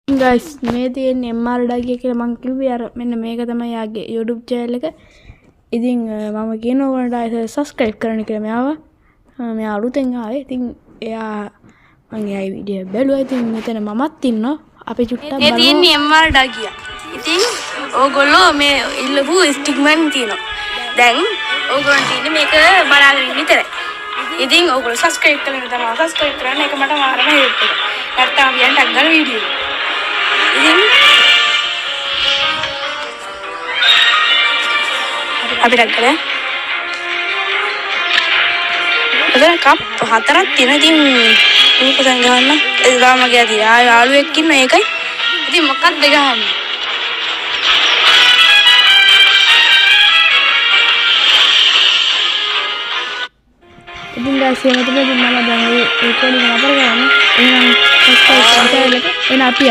Guys මේ තියෙන MR ඩගිය කියලා මං කිව්වේ අර මෙන්න මේක තමයි යාගේ YouTube channel එක. ඉතින් මම කියනවා ඔයාලට ආයෙත් subscribe කරන්න කියලා මෙයාව. මෙයා අලුතෙන් ආවේ. ඉතින් එයා මං එයාගේ වීඩියෝ බැලුවා. ඉතින් මෙතන මමත් ඉන්නවා. අපි චුට්ටක් බලමු. මේ තියෙන්නේ MR ඩගිය. ඉතින් ඕගොල්ලෝ මේ ඉල්ලපු ස්ටික්මන් තියෙනවා. දැන් ඕගොල්ලෝ තියෙන්නේ මේක බලාගෙන ඉන්න විතරයි. ඉතින් ඕගොල්ලෝ subscribe කරන්න තමයි subscribe කරන්න එක මට මාරම help එක. නැත්තම් යන්න ටග්ගල වීඩියෝ. අපි ටග්ගල. අද කප් හතරක් තියෙනවා. ඉතින් මේක දැන් ගහන්න. ඒ ගාමගේ අදියා යාළුවෙක් ඉන්න ඒකයි. ඉතින් මොකක්ද ගහන්නේ? ඉතින් දැන් මම දැන් recording නතර කරන්නේ. එහෙනම් subscribe කරන්න. එන අපි